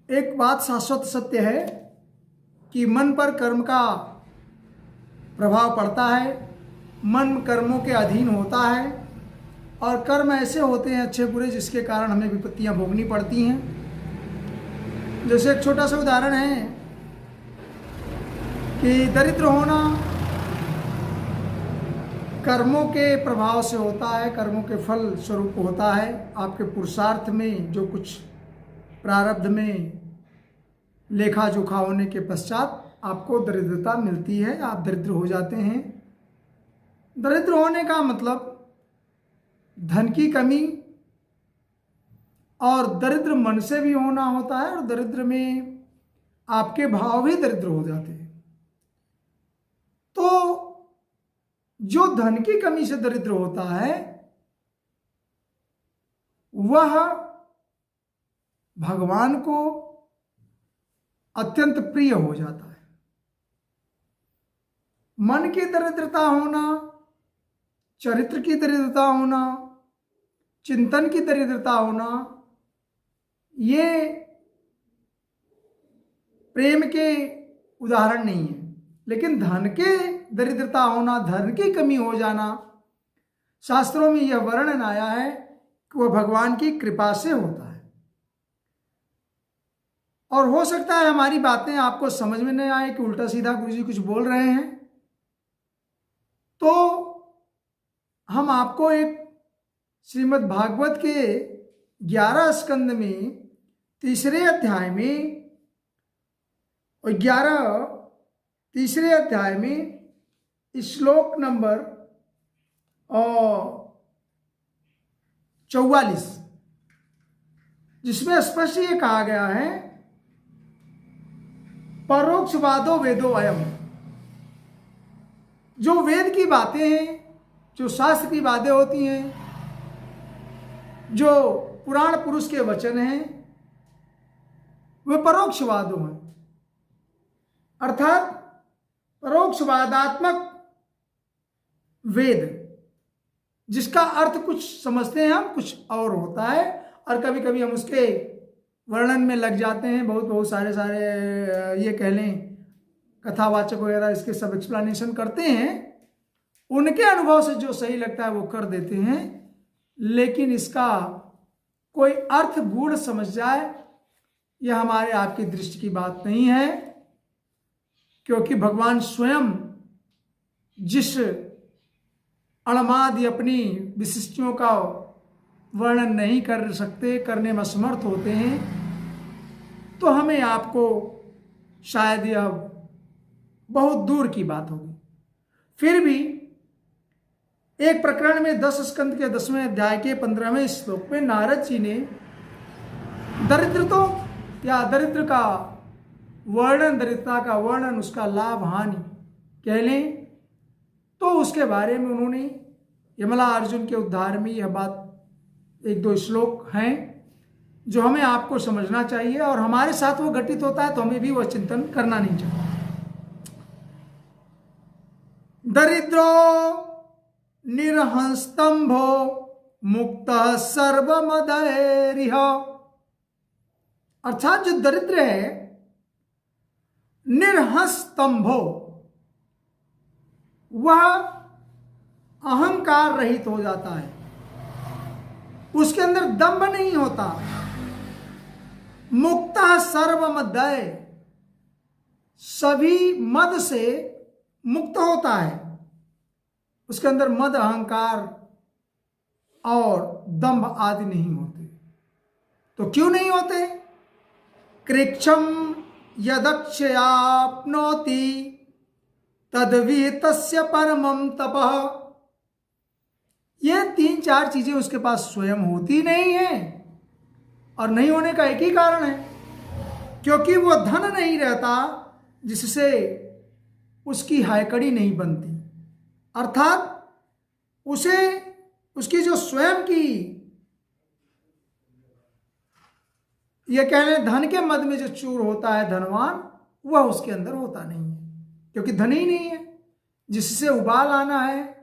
एक बात शाश्वत सत्य है कि मन पर कर्म का प्रभाव पड़ता है, मन कर्मों के अधीन होता है और कर्म ऐसे होते हैं अच्छे बुरे जिसके कारण हमें विपत्तियां भोगनी पड़ती हैं। जैसे एक छोटा सा उदाहरण है कि दरिद्र होना कर्मों के प्रभाव से होता है, कर्मों के फल स्वरूप होता है। आपके पुरुषार्थ में जो कुछ प्रारब्ध में लेखा जोखा होने के पश्चात आपको दरिद्रता मिलती है, आप दरिद्र हो जाते हैं। दरिद्र होने का मतलब धन की कमी और दरिद्र मन से भी होना होता है, और दरिद्र में आपके भाव भी दरिद्र हो जाते हैं। तो जो धन की कमी से दरिद्र होता है वह भगवान को अत्यंत प्रिय हो जाता है। मन की दरिद्रता होना, चरित्र की दरिद्रता होना, चिंतन की दरिद्रता होना, ये प्रेम के उदाहरण नहीं है। लेकिन धन के दरिद्रता होना, धन की कमी हो जाना, शास्त्रों में यह वर्णन आया है कि वह भगवान की कृपा से होता है। और हो सकता है हमारी बातें आपको समझ में नहीं आए कि उल्टा सीधा गुरुजी कुछ बोल रहे हैं, तो हम आपको एक श्रीमद् भागवत के 11 स्कंद में 3रे अध्याय में और 3रे अध्याय में श्लोक नंबर 44, जिसमें स्पष्ट ये कहा गया है, परोक्षवादो वेदो अयम। जो वेद की बातें हैं, जो शास्त्र की बातें होती हैं, जो पुराण पुरुष के वचन हैं, वे परोक्षवादों हैं। अर्थात परोक्षवादात्मक वेद, जिसका अर्थ कुछ समझते हैं हम, कुछ और होता है, और कभी कभी हम उसके वर्णन में लग जाते हैं। बहुत सारे ये कह लें कथावाचक वगैरह इसके सब एक्सप्लेनेशन करते हैं, उनके अनुभव से जो सही लगता है वो कर देते हैं। लेकिन इसका कोई अर्थ गूढ़ समझ जाए, यह हमारे आपकी दृष्टि की बात नहीं है, क्योंकि भगवान स्वयं जिस अणमादि अपनी विशिष्टियों का वर्णन नहीं कर सकते, करने में असमर्थ होते हैं, तो हमें आपको शायद यह बहुत दूर की बात होगी। फिर भी एक प्रकरण में 10 स्कंद के 10वें अध्याय के 15वें श्लोक में नारद जी ने दरिद्र का वर्णन, दरिद्रता का वर्णन, उसका लाभ हानि कह लें, तो उसके बारे में उन्होंने यमला अर्जुन के उद्धार में यह बात 1-2 श्लोक हैं जो हमें आपको समझना चाहिए, और हमारे साथ वो घटित होता है तो हमें भी वह चिंतन करना नहीं चाहिए। दरिद्रो निर्हंस्तंभो मुक्त सर्वमदैरिह। अर्थात जो दरिद्र है, निर्हंस्तंभो, वह अहंकार रहित हो जाता है, उसके अंदर दंभ नहीं होता। मुक्त सर्वमदय, सभी मद से मुक्त होता है, उसके अंदर मद, अहंकार और दंभ आदि नहीं होते। तो क्यों नहीं होते? कृच्छम यदक्षयाप्नोति तद्विहितस्य परमं तपः। ये 3-4 चीजें उसके पास स्वयं होती नहीं है, और नहीं होने का एक ही कारण है, क्योंकि वो धन नहीं रहता जिससे उसकी हायकड़ी नहीं बनती। अर्थात उसे उसकी जो स्वयं की, ये कह लें धन के मद में जो चूर होता है धनवान, वह उसके अंदर होता नहीं है, क्योंकि धन ही नहीं है। जिससे उबाल आना है,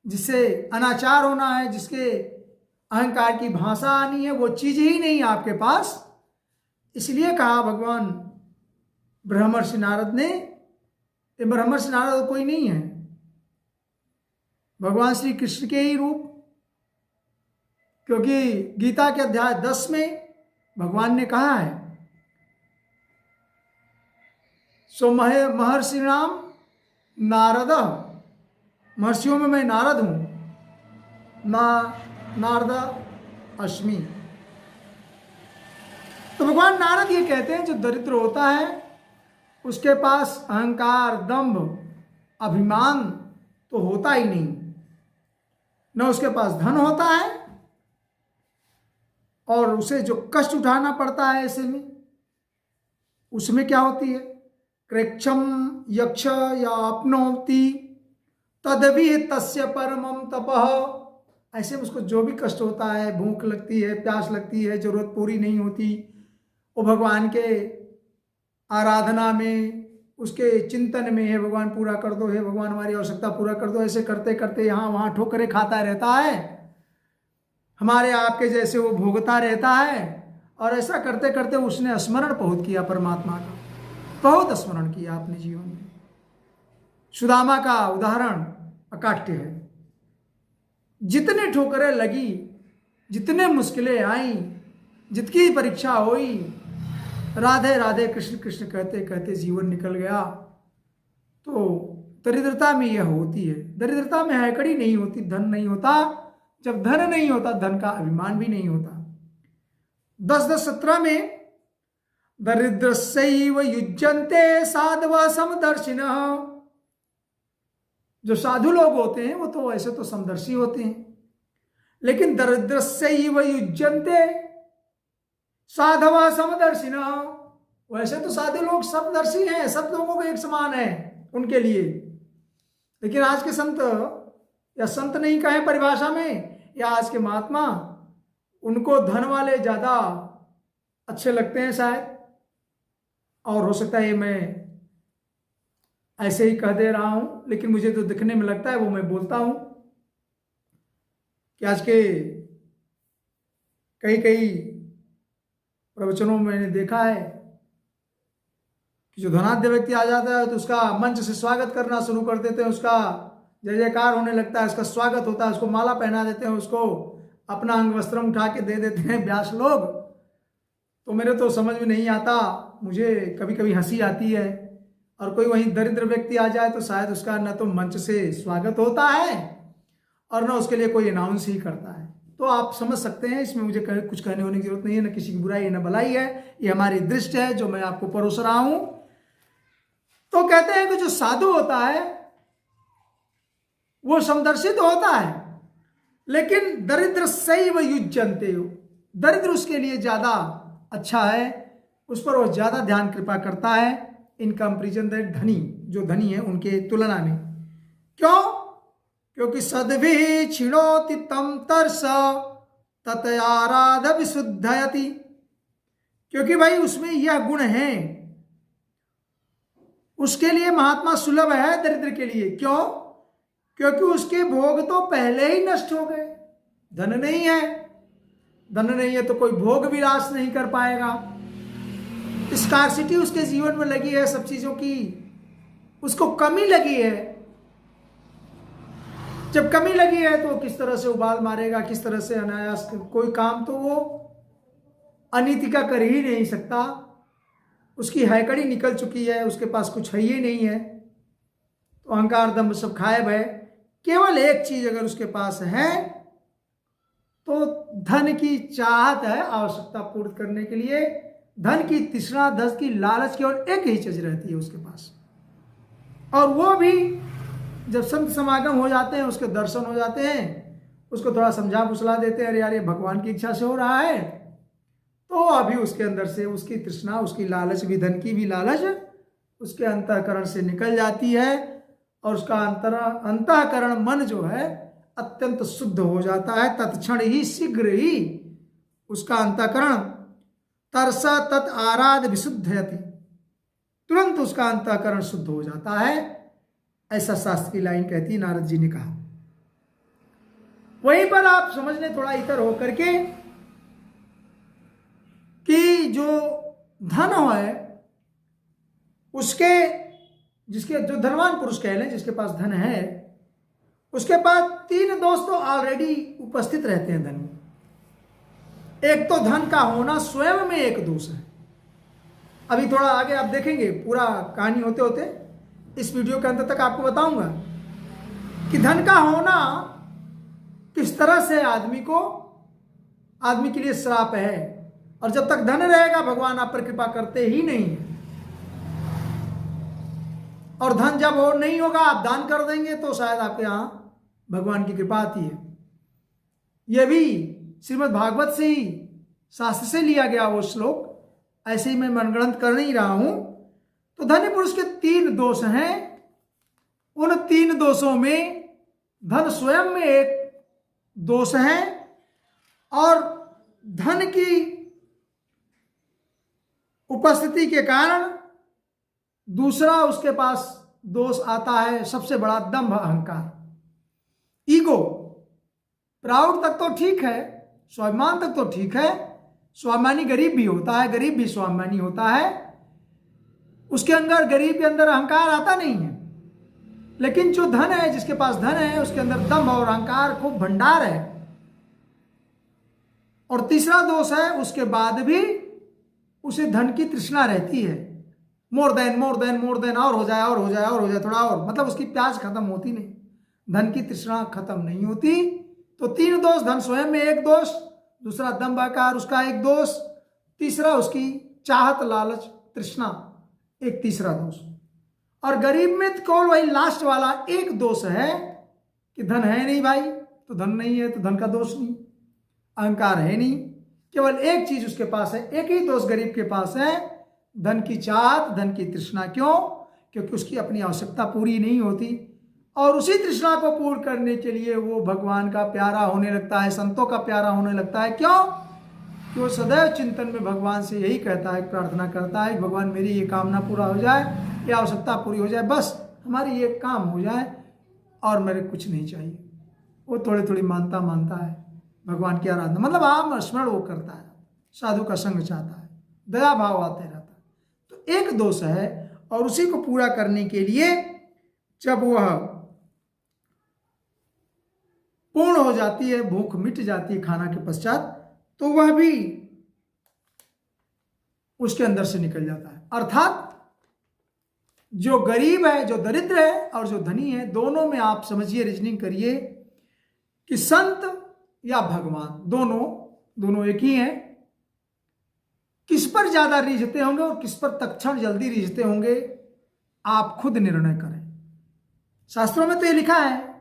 जिससे अनाचार होना है, जिसके अहंकार की भाषा आनी है, वो चीज ही नहीं आपके पास, इसलिए कहा भगवान ब्रह्मर्षि नारद ने, ये ब्रह्मर्षि नारद कोई नहीं है, भगवान श्री कृष्ण के ही रूप। क्योंकि गीता के अध्याय 10 में भगवान ने कहा है, सो महर्षि नाम नारद, महर्षियों में मैं नारद हूं, नारद अस्मि। तो भगवान नारद ये कहते हैं, जो दरिद्र होता है उसके पास अहंकार, दंभ, अभिमान तो होता ही नहीं, न उसके पास धन होता है, और उसे जो कष्ट उठाना पड़ता है ऐसे में, उसमें क्या होती है, कृक्षम यक्ष या अपनोति तदवि तस्य परमम तपः। ऐसे में उसको जो भी कष्ट होता है, भूख लगती है, प्यास लगती है, जरूरत पूरी नहीं होती, वो भगवान के आराधना में, उसके चिंतन में, है भगवान पूरा कर दो, है भगवान हमारी आवश्यकता पूरा कर दो, ऐसे करते करते यहाँ वहाँ ठोकरें खाता रहता है, हमारे आपके जैसे वो भोगता रहता है। और ऐसा करते करते उसने स्मरण बहुत किया परमात्मा का, बहुत स्मरण किया अपने जीवन में। सुदामा का उदाहरण अकाट्य है। जितने ठोकरें लगी, जितने मुश्किलें आई, जितनी परीक्षा हुई, राधे राधे कृष्ण कृष्ण कहते कहते जीवन निकल गया। तो दरिद्रता में यह होती है, दरिद्रता में हैकड़ी नहीं होती, धन नहीं होता। जब धन नहीं होता, धन का अभिमान भी नहीं होता। 10:17 में दरिद्रस्यैव युज्यन्ते साधवः समदर्शिनः। जो साधु लोग होते हैं वो तो ऐसे तो समदर्शी होते हैं, लेकिन दरिद्रस्यैव युज्यन्ते साधवः समदर्शिनः, वैसे तो साधु लोग समदर्शी हैं, सब लोगों को एक समान है उनके लिए। लेकिन आज के संत, या संत नहीं कहें परिभाषा में, या आज के महात्मा, उनको धन वाले ज्यादा अच्छे लगते हैं शायद। और हो सकता है मैं ऐसे ही कह दे रहा हूं, लेकिन मुझे तो दिखने में लगता है, वो मैं बोलता हूं कि आज के कई कई प्रवचनों में मैंने देखा है कि जो धनाढ्य व्यक्ति आ जाता है तो उसका मंच से स्वागत करना शुरू कर देते हैं, उसका जय जयकार होने लगता है, उसका स्वागत होता है, उसको माला पहना देते हैं, उसको अपना अंग वस्त्र उठा के दे देते हैं व्यास लोग। तो मेरे तो समझ में नहीं आता, मुझे कभी कभी हंसी आती है। और कोई वहीं दरिद्र व्यक्ति आ जाए तो शायद उसका न तो मंच से स्वागत होता है और न उसके लिए कोई अनाउंस ही करता है। तो आप समझ सकते हैं, इसमें मुझे कुछ कहने होने की जरूरत नहीं है, न किसी की बुराई है न भलाई है, ये हमारी दृष्टि है जो मैं आपको परोस रहा हूं। तो कहते हैं कि जो साधु होता है वो समदर्शित होता है, लेकिन दरिद्र सैव युज्यन्ते, दरिद्र उसके लिए ज्यादा अच्छा है, उस पर वो ज्यादा ध्यान कृपा करता है इन कंपेरिजन दैट धनी, जो धनी है उनके तुलना में। क्यों? क्योंकि सद्भिः क्षिणोति तं तर्ष ततयाराध विशुद्धयति। क्योंकि भाई उसमें यह गुण है, उसके लिए महात्मा सुलभ है दरिद्र के लिए। क्यों? क्योंकि उसके भोग तो पहले ही नष्ट हो गए। धन नहीं है, धन नहीं है तो कोई भोग विलास नहीं कर पाएगा। स्कार्सिटी उसके जीवन में लगी है, सब चीजों की उसको कमी लगी है। जब कमी लगी है तो किस तरह से उबाल मारेगा, किस तरह से अनायास कोई काम तो वो अनीति का कर ही नहीं सकता। उसकी हैकड़ी निकल चुकी है, उसके पास कुछ है ही नहीं है, तो अहंकार दंभ सब गायब है। केवल एक चीज अगर उसके पास है तो धन की चाहत है, आवश्यकता पूर्ण करने के लिए धन की तृष्णा, धन की लालच, केवल एक ही चीज रहती है उसके पास। और वो भी जब संत समागम हो जाते हैं, उसके दर्शन हो जाते हैं, उसको थोड़ा समझा बुसला देते हैं, अरे यार ये भगवान की इच्छा से हो रहा है, तो अभी उसके अंदर से उसकी तृष्णा, उसकी लालच भी, धन की भी लालच उसके अंतःकरण से निकल जाती है, और उसका अंतःकरण मन जो है अत्यंत शुद्ध हो जाता है। तत्क्षण ही, शीघ्र ही उसका अंतःकरण तरस तत् आराध विशुद्धयति, तुरंत उसका अंतःकरण शुद्ध हो जाता है। ऐसा शास्त्र की लाइन कहती है, नारद जी ने कहा। वहीं पर आप समझ लें थोड़ा इतर होकर के कि जो धन है उसके, जिसके जो धनवान पुरुष कह लें, जिसके पास धन है, उसके पास 3 दोष तो ऑलरेडी उपस्थित रहते हैं धन में। एक तो धन का होना स्वयं में एक दोष है। अभी थोड़ा आगे आप देखेंगे, पूरा कहानी होते होते इस वीडियो के अंत तक आपको बताऊंगा कि धन का होना किस तरह से आदमी के लिए श्राप है, और जब तक धन रहेगा भगवान आप पर कृपा करते ही नहीं है। और धन जब और नहीं होगा, आप दान कर देंगे तो शायद आपके यहां भगवान की कृपा आती है। यह भी श्रीमद् भागवत से ही, शास्त्र से लिया गया वो श्लोक, ऐसे ही मैं मनगढ़ंत कर नहीं रहा हूं। तो धनी पुरुष के 3 दोष हैं। उन 3 दोषों में धन स्वयं में एक दोष है, और धन की उपस्थिति के कारण दूसरा उसके पास दोष आता है, सबसे बड़ा दंभ, अहंकार, ईगो। प्राउड तक तो ठीक है, स्वाभिमान तक तो ठीक है। स्वाभिमानी गरीब भी होता है, गरीब भी स्वाभिमानी होता है, उसके अंदर, गरीब के अंदर अहंकार आता नहीं है। लेकिन जो धन है, जिसके पास धन है, उसके अंदर दंभ और अहंकार खूब भंडार है। और तीसरा दोष है, उसके बाद भी उसे धन की तृष्णा रहती है, मोर देन, और हो जाए, और हो जाए, और हो जाए, थोड़ा और, मतलब उसकी प्यास खत्म होती नहीं, धन की तृष्णा खत्म नहीं होती। तो 3 दोष, धन स्वयं में एक दोष, दूसरा दंभ अहंकार उसका एक दोष, तीसरा उसकी चाहत, लालच, तृष्णा एक तीसरा दोष। और गरीब में केवल वही लास्ट वाला एक दोष है कि धन है नहीं भाई, तो धन नहीं है तो धन का दोष नहीं, अहंकार है नहीं, केवल एक चीज उसके पास है, एक ही दोष गरीब के पास है, धन की चाहत, धन की तृष्णा। क्यों? क्योंकि उसकी अपनी आवश्यकता पूरी नहीं होती, और उसी तृष्णा को पूर्ण करने के लिए वो भगवान का प्यारा होने लगता है, संतों का प्यारा होने लगता है। क्यों? कि वो सदैव चिंतन में भगवान से यही कहता है, प्रार्थना करता है, भगवान मेरी ये कामना पूरा हो जाए, ये आवश्यकता पूरी हो जाए, बस हमारी ये काम हो जाए और मेरे कुछ नहीं चाहिए। वो थोड़ी थोड़ी मानता है भगवान की आराधना, मतलब आम स्मरण वो करता है, साधु का संग चाहता है, दया भाव आते रहता है। तो एक दोष है, और उसी को पूरा करने के लिए जब वह पूर्ण हो जाती है, भूख मिट जाती है खाना के पश्चात, तो वह भी उसके अंदर से निकल जाता है। अर्थात जो गरीब है, जो दरिद्र है, और जो धनी है, दोनों में आप समझिए, रीजनिंग करिए कि संत या भगवान, दोनों एक ही हैं। किस पर ज्यादा रीझते होंगे और किस पर तत्क्षण जल्दी रीझते होंगे, आप खुद निर्णय करें। शास्त्रों में तो ये लिखा है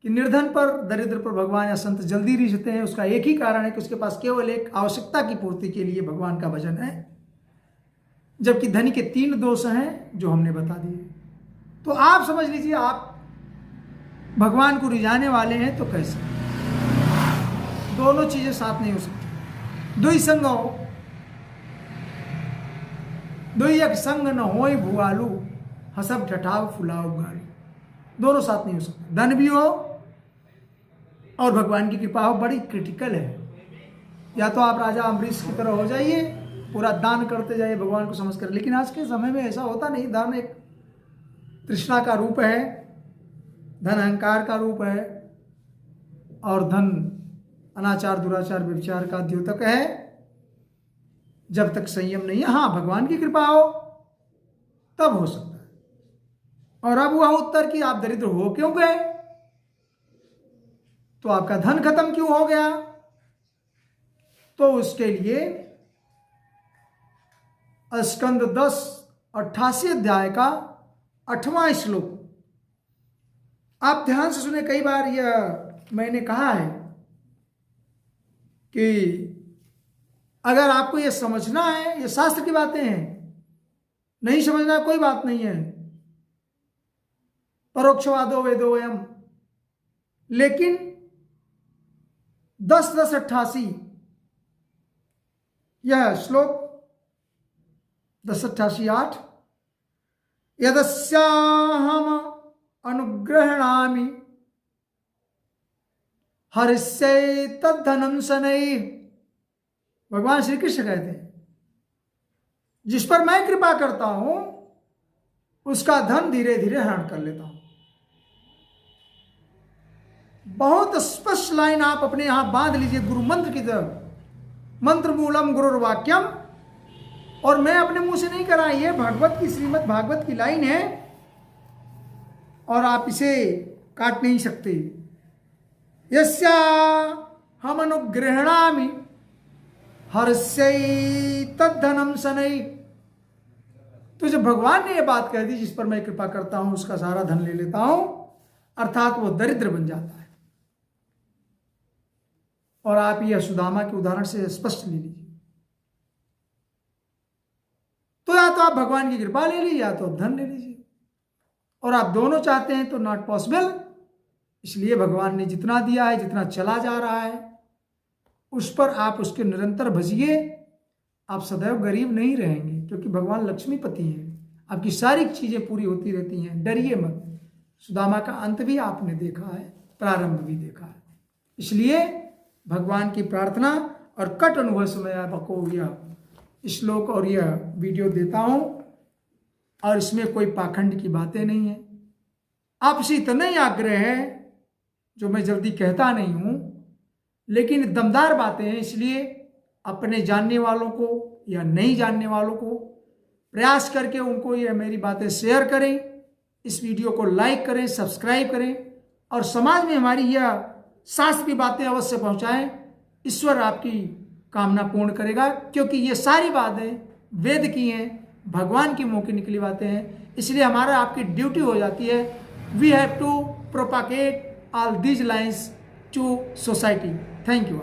कि निर्धन पर, दरिद्र पर भगवान या संत जल्दी रीझते हैं। उसका एक ही कारण है कि उसके पास केवल एक आवश्यकता की पूर्ति के लिए भगवान का भजन है, जबकि धनी के 3 दोष हैं जो हमने बता दिए। तो आप समझ लीजिए, आप भगवान को रिझाने वाले हैं तो कैसे? दोनों चीजें साथ नहीं हो सकती। दुई संग हो, दुई एक संग न होय भुआलू, हसब ठठाव फुलाओ गाड़ी, दोनों साथ नहीं हो सकते। धन भी हो और भगवान की कृपा हो, बड़ी क्रिटिकल है। या तो आप राजा अम्बरीश की तरह हो जाइए, पूरा दान करते जाइए भगवान को समझकर, लेकिन आज के समय में ऐसा होता नहीं। धन एक तृष्णा का रूप है, धन अहंकार का रूप है, और धन अनाचार, दुराचार, व्यभिचार का द्योतक है। जब तक संयम नहीं है, हाँ भगवान की कृपा हो तब हो सकता है। और अब वह उत्तर कि आप दरिद्र हो क्यों गए, तो आपका धन खत्म क्यों हो गया, तो उसके लिए स्कंद 10 88 अध्याय का 8वां श्लोक आप ध्यान से सुने। कई बार यह मैंने कहा है कि अगर आपको यह समझना है, ये शास्त्र की बातें हैं, नहीं समझना कोई बात नहीं है, परोक्षवादो वेदो वयम, लेकिन 10-10-88 यह श्लोक 10-88-8, यदस्याहम अनुग्रहणामि हरिष्ये तद्धनम शनैः, भगवान श्री कृष्ण कहते हैं जिस पर मैं कृपा करता हूं उसका धन धीरे धीरे हरण कर लेता हूं। बहुत स्पष्ट लाइन आप अपने यहां बांध लीजिए गुरु मंत्र की तरफ। मंत्र मूलम गुरुर्वाक्यम, और मैं अपने मुंह से नहीं कर रहा, ये भागवत की, श्रीमद् भागवत की लाइन है और आप इसे काट नहीं सकते। यस्या हम अनुगृहणामि हर्ष्यै तद्धनम शनै। तो जब भगवान ने यह बात कह दी, जिस पर मैं कृपा करता हूं उसका सारा धन ले लेता हूं, अर्थात वो दरिद्र बन जाता है। और आप यह सुदामा के उदाहरण से स्पष्ट ले लीजिए। तो या तो आप भगवान की कृपा ले लीजिए या तो आप धन ले लीजिए, और आप दोनों चाहते हैं तो नॉट पॉसिबल। इसलिए भगवान ने जितना दिया है, जितना चला जा रहा है, उस पर आप उसके निरंतर भजिए। आप सदैव गरीब नहीं रहेंगे, क्योंकि भगवान लक्ष्मीपति हैं। आपकी सारी चीजें पूरी होती रहती हैं, डरिए मत। सुदामा का अंत भी आपने देखा है, प्रारंभ भी देखा है। इसलिए भगवान की प्रार्थना और कट अनुभव से मैं आपको यह श्लोक और यह वीडियो देता हूं, और इसमें कोई पाखंड की बातें नहीं है। आपसे इतना ही आग्रह है, जो मैं जल्दी कहता नहीं हूं, लेकिन दमदार बातें हैं, इसलिए अपने जानने वालों को या नहीं जानने वालों को प्रयास करके उनको यह मेरी बातें शेयर करें। इस वीडियो को लाइक करें, सब्सक्राइब करें, और समाज में हमारी यह शास्त्र की बातें अवश्य पहुंचाएं। ईश्वर आपकी कामना पूर्ण करेगा, क्योंकि ये सारी बातें वेद की हैं, भगवान के मुंह की निकली बातें हैं। इसलिए हमारा आपकी ड्यूटी हो जाती है, we have to propagate all these lines to society. Thank you.